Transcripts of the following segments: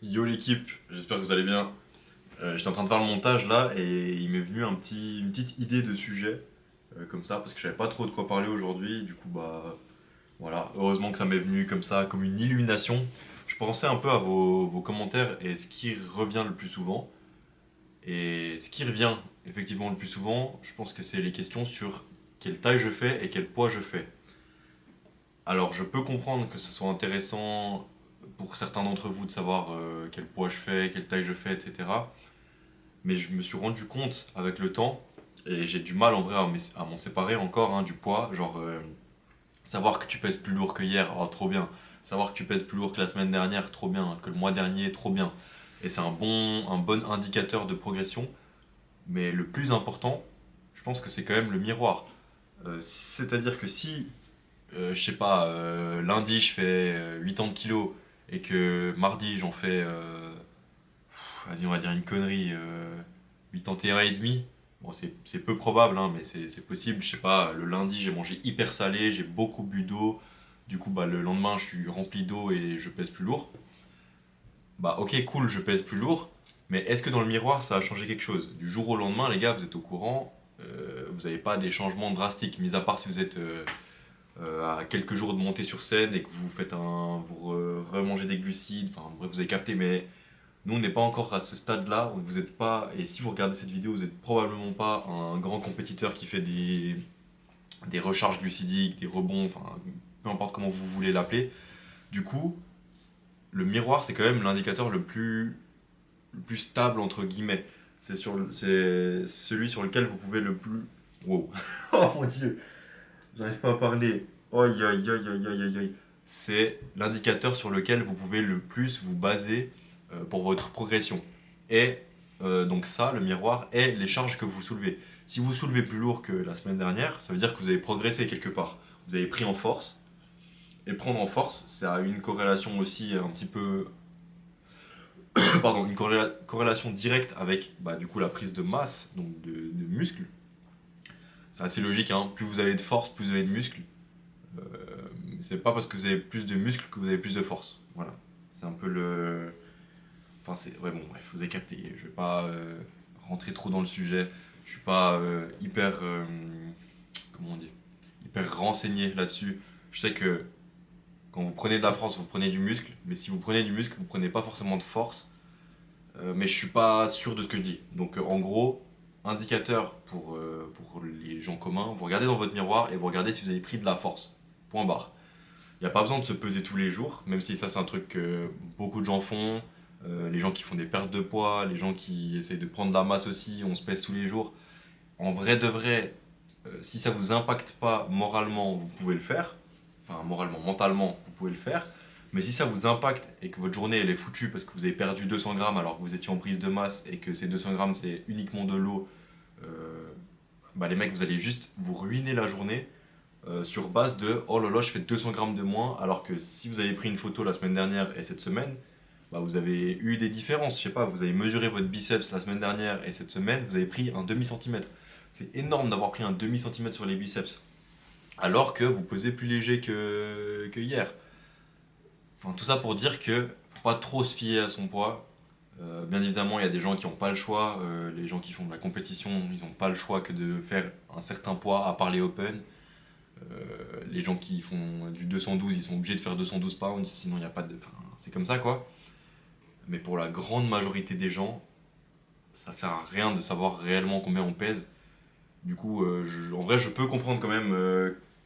Yo l'équipe, j'espère que vous allez bien. J'étais en train de faire le montage là et il m'est venu une petite idée de sujet comme ça parce que je savais pas trop de quoi parler aujourd'hui. Du coup bah voilà, heureusement que ça m'est venu comme ça, comme une illumination. Je pensais un peu à vos commentaires et ce qui revient le plus souvent. Et ce qui revient effectivement le plus souvent, je pense que c'est les questions sur quelle taille je fais et quel poids je fais. Alors je peux comprendre que ce soit intéressant pour certains d'entre vous de savoir quel poids je fais, quelle taille je fais, etc. Mais je me suis rendu compte avec le temps, et j'ai du mal en vrai à m'en séparer encore du poids, genre savoir que tu pèses plus lourd que hier, oh, trop bien. Savoir que tu pèses plus lourd que la semaine dernière, trop bien. Que le mois dernier, trop bien. Et c'est un bon indicateur de progression. Mais le plus important, je pense que c'est quand même le miroir. C'est-à-dire que si, je sais pas, lundi je fais 80 kilos et que mardi j'en fais vas-y, on va dire une connerie, 81 et demi. Bon, c'est peu probable, mais c'est possible. Je sais pas, le lundi, j'ai mangé hyper salé, j'ai beaucoup bu d'eau. Du coup, bah, le lendemain, je suis rempli d'eau et je pèse plus lourd. Bah, ok, cool, je pèse plus lourd. Mais est-ce que dans le miroir, ça a changé quelque chose? Du jour au lendemain, les gars, vous êtes au courant. Vous n'avez pas des changements drastiques, mis à part si vous êtes à quelques jours de monter sur scène et que vous faites remangez des glucides. Enfin, bref, vous avez capté, mais nous, on n'est pas encore à ce stade-là. Vous êtes pas, et si vous regardez cette vidéo, vous n'êtes probablement pas un grand compétiteur qui fait des recharges glucidiques, des rebonds, enfin, peu importe comment vous voulez l'appeler. Du coup, le miroir, c'est quand même l'indicateur le plus stable, entre guillemets. C'est celui sur lequel vous pouvez le plus. Wow! Oh mon dieu! J'arrive pas à parler. Aïe aïe aïe aïe aïe aïe aïe. C'est l'indicateur sur lequel vous pouvez le plus vous baser pour votre progression. Et donc ça, le miroir, est les charges que vous soulevez. Si vous soulevez plus lourd que la semaine dernière, ça veut dire que vous avez progressé quelque part. Vous avez pris en force. Et prendre en force, ça a une corrélation aussi un petit peu... Pardon, une corrélation directe avec bah, du coup la prise de masse, donc de muscles. C'est assez logique, hein. Plus vous avez de force, plus vous avez de muscles. Euh, c'est pas parce que vous avez plus de muscles que vous avez plus de force. Voilà. C'est un peu le. Enfin, c'est. Ouais, bon, bref, vous avez capté. Je vais pas rentrer trop dans le sujet. Je suis pas hyper. Comment on dit? Hyper renseigné là-dessus. Je sais que quand vous prenez de la force, vous prenez du muscle. Mais si vous prenez du muscle, vous prenez pas forcément de force. Mais je suis pas sûr de ce que je dis. Donc, en gros, indicateur pour les gens communs, vous regardez dans votre miroir et vous regardez si vous avez pris de la force. Point barre. Il n'y a pas besoin de se peser tous les jours, même si ça c'est un truc que beaucoup de gens font. Les gens qui font des pertes de poids, les gens qui essayent de prendre de la masse aussi, on se pèse tous les jours. En vrai de vrai, si ça vous impacte pas moralement, vous pouvez le faire. Enfin, moralement, mentalement, vous pouvez le faire. Mais si ça vous impacte et que votre journée elle est foutue parce que vous avez perdu 200 grammes alors que vous étiez en prise de masse et que ces 200 grammes c'est uniquement de l'eau, euh, bah les mecs, vous allez juste vous ruiner la journée sur base de oh là là, je fais 200 grammes de moins, alors que si vous avez pris une photo la semaine dernière et cette semaine, bah vous avez eu des différences. Je sais pas, vous avez mesuré votre biceps la semaine dernière et cette semaine, vous avez pris un demi-centimètre. C'est énorme d'avoir pris un demi-centimètre sur les biceps, alors que vous pesez plus léger que hier. Enfin, tout ça pour dire que faut pas trop se fier à son poids. Bien évidemment, il y a des gens qui n'ont pas le choix. Les gens qui font de la compétition, ils n'ont pas le choix que de faire un certain poids à part les open. Les gens qui font du 212, ils sont obligés de faire 212 pounds, sinon il n'y a pas de. Enfin, c'est comme ça quoi. Mais pour la grande majorité des gens, ça sert à rien de savoir réellement combien on pèse. Du coup, en vrai, je peux comprendre quand même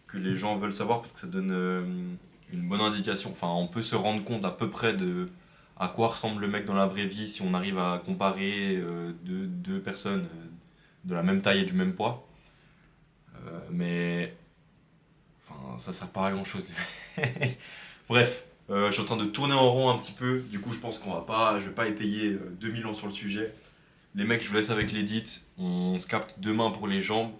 que les gens veulent savoir parce que ça donne une bonne indication. Enfin, on peut se rendre compte à peu près de à quoi ressemble le mec dans la vraie vie si on arrive à comparer deux personnes de la même taille et du même poids. Mais enfin, ça sert pas à grand chose. Bref, je suis en train de tourner en rond un petit peu. Du coup, je pense qu'on va pas, je vais pas étayer 2000 ans sur le sujet. Les mecs, je vous laisse avec l'édit. On se capte demain pour les jambes.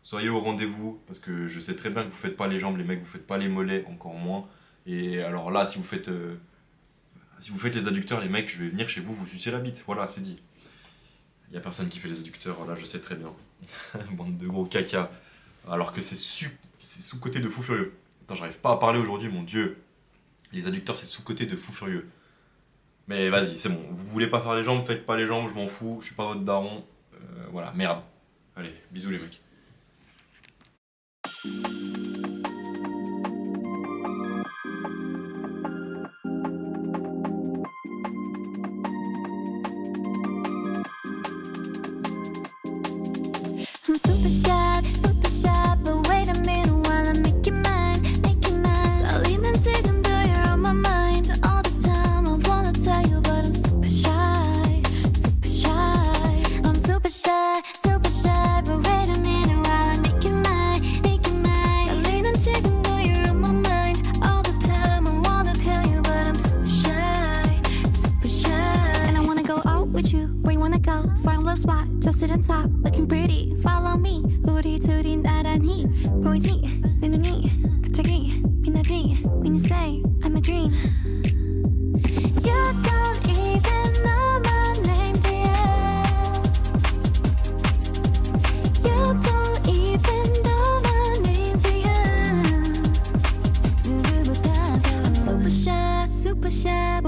Soyez au rendez-vous parce que je sais très bien que vous faites pas les jambes, les mecs, vous faites pas les mollets, encore moins. Et alors là, si vous faites les adducteurs, les mecs, je vais venir chez vous, vous sucer la bite. Voilà, c'est dit. Il y a personne qui fait les adducteurs, là, je sais très bien. Bande de gros caca. Alors que c'est sous-côté de fou furieux. Attends, j'arrive pas à parler aujourd'hui, mon dieu. Les adducteurs, c'est sous-côté de fou furieux. Mais vas-y, c'est bon. Vous voulez pas faire les jambes, faites pas les jambes, je m'en fous, je suis pas votre daron. Voilà, merde. Allez, bisous les mecs. I'm super shy, but wait a minute while I make you mine, make you mine. 떨리는 지금도 you're on my mind all the time. I wanna tell you, but I'm super shy, super shy. I'm super shy, but wait a minute while I make you mine, make you mine. 떨리는 지금도 you're on my mind all the time. I wanna tell you, but I'm super shy, super shy. And I wanna go out with you, where you wanna go? Find a little spot, just sit and talk, looking pretty. Follow me, 우리 둘이 나란히 보이지? 내 눈이 갑자기 빛나지? When you say I'm a dream. You don't even know my name, dear. You don't even know my name, dear. 누구보다도 I'm super shy,